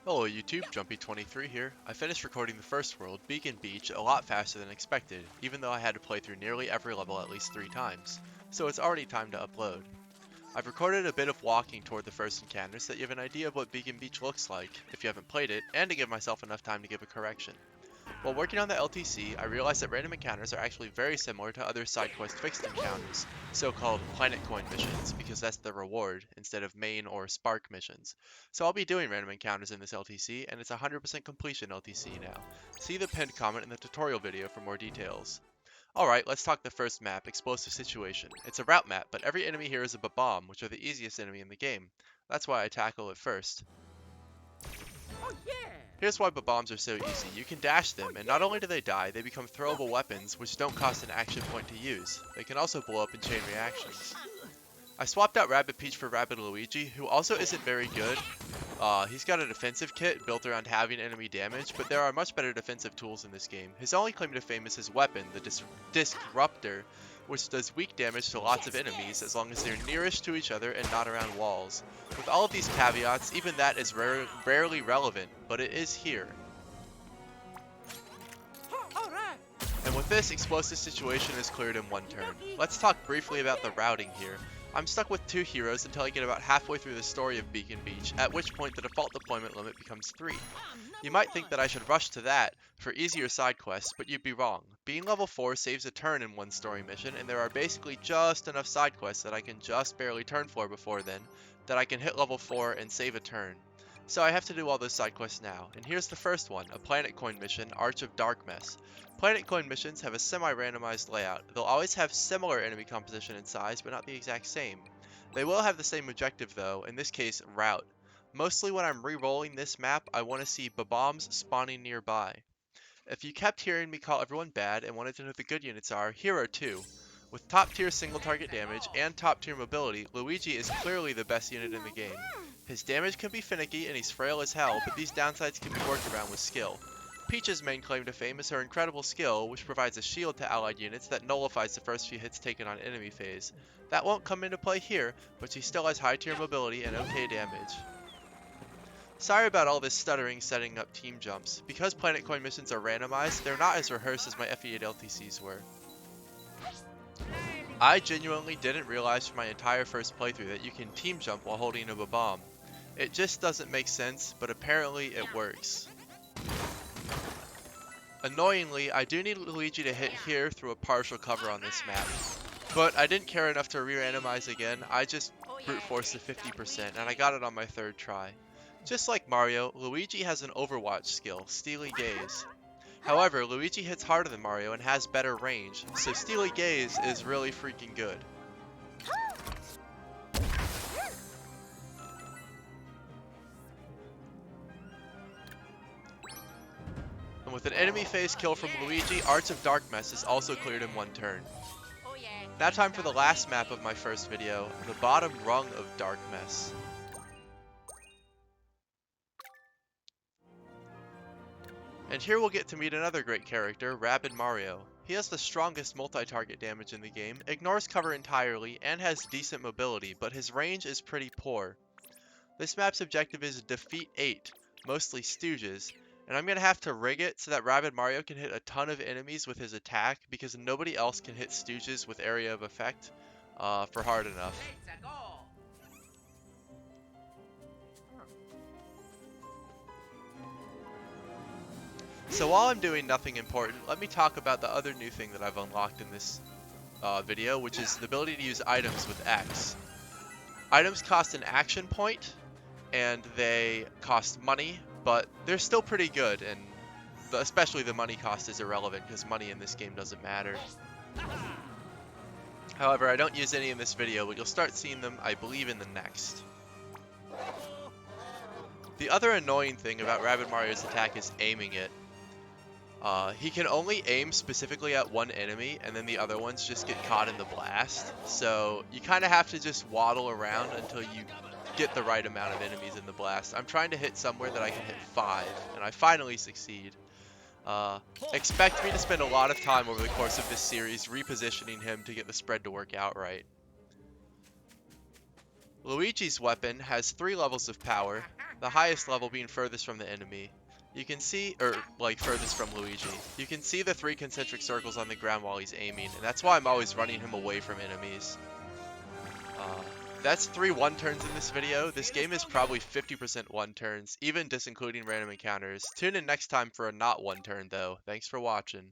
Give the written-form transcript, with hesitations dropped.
Hello YouTube, Jumpy23 here. I finished recording the first world, Beacon Beach, a lot faster than expected, even though I had to play through nearly every level at least 3 times, so it's already time to upload. I've recorded a bit of walking toward the first encounter so that you have an idea of what Beacon Beach looks like, if you haven't played it, and to give myself enough time to give a correction. While working on the LTC, I realized that random encounters are actually very similar to other side quest fixed encounters, so-called Planet Coin missions, because that's the reward, instead of main or spark missions. So I'll be doing random encounters in this LTC, and it's 100% completion LTC now. See the pinned comment in the tutorial video for more details. Alright, let's talk the first map, Explosive Situation. It's a route map, but every enemy here is a bomb, which are the easiest enemy in the game. That's why I tackle it first. Here's why bombs are so easy. You can dash them, and not only do they die, they become throwable weapons, which don't cost an action point to use. They can also blow up in chain reactions. I swapped out Rabbid Peach for Rabbid Luigi, who also isn't very good. He's got a defensive kit built around having enemy damage, but there are much better defensive tools in this game. His only claim to fame is his weapon, the Disruptor, which does weak damage to lots of enemies as long as they're nearest to each other and not around walls. With all of these caveats, even that is rarely relevant, but it is here. And with this, Explosive Situation is cleared in one turn. Let's talk briefly about the routing here. I'm stuck with 2 heroes until I get about halfway through the story of Beacon Beach, at which point the default deployment limit becomes 3. You might think that I should rush to that for easier side quests, but you'd be wrong. Being level 4 saves a turn in one story mission, and there are basically just enough side quests that I can just barely turn for before then, that I can hit level 4 and save a turn. So I have to do all those side quests now, and here's the first one, a Planet Coin mission, Rung of Darkmess. Planet Coin missions have a semi-randomized layout. They'll always have similar enemy composition and size, but not the exact same. They will have the same objective though, in this case, route. Mostly when I'm re-rolling this map, I want to see bombs spawning nearby. If you kept hearing me call everyone bad and wanted to know who the good units are, here are 2. With top tier single target damage and top tier mobility, Luigi is clearly the best unit in the game. His damage can be finicky and he's frail as hell, but these downsides can be worked around with skill. Peach's main claim to fame is her incredible skill, which provides a shield to allied units that nullifies the first few hits taken on enemy phase. That won't come into play here, but she still has high tier mobility and okay damage. Sorry about all this stuttering setting up team jumps. Because Planet Coin missions are randomized, they're not as rehearsed as my FE8 LTCs were. I genuinely didn't realize for my entire first playthrough that you can team jump while holding a bomb. It just doesn't make sense, but apparently it works. Annoyingly, I do need Luigi to hit here through a partial cover on this map. But I didn't care enough to re-randomize again, I just brute forced to 50% and I got it on my 3rd try. Just like Mario, Luigi has an Overwatch skill, Steely Gaze. However, Luigi hits harder than Mario and has better range, so Steely Gaze is really freaking good. And with an enemy phase kill from Luigi, Rung of Darkmess is also cleared in one turn. Now time for the last map of my first video, the bottom rung of Darkmess. And here we'll get to meet another great character, Rabbid Mario. He has the strongest multi-target damage in the game, ignores cover entirely, and has decent mobility, but his range is pretty poor. This map's objective is defeat 8, mostly Stooges, and I'm going to have to rig it so that Rabbid Mario can hit a ton of enemies with his attack, because nobody else can hit Stooges with area of effect for hard enough. So while I'm doing nothing important, let me talk about the other new thing that I've unlocked in this video, which is the ability to use items with X. Items cost an action point, and they cost money, but they're still pretty good, and especially the money cost is irrelevant, because money in this game doesn't matter. However, I don't use any in this video, but you'll start seeing them, I believe, in the next. The other annoying thing about Rabbid Mario's attack is aiming it. He can only aim specifically at one enemy, and then the other ones just get caught in the blast. So you kind of have to just waddle around until you get the right amount of enemies in the blast. I'm trying to hit somewhere that I can hit 5, and I finally succeed. Expect me to spend a lot of time over the course of this series repositioning him to get the spread to work out right. Luigi's weapon has 3 levels of power. the highest level being furthest from the enemy. You can see, or like furthest from Luigi. You can see the 3 concentric circles on the ground while he's aiming, and that's why I'm always running him away from enemies. Uh, that's 3 one-turns in this video. This game is probably 50% one-turns, even disincluding random encounters. Tune in next time for a not one-turn though. Thanks for watching.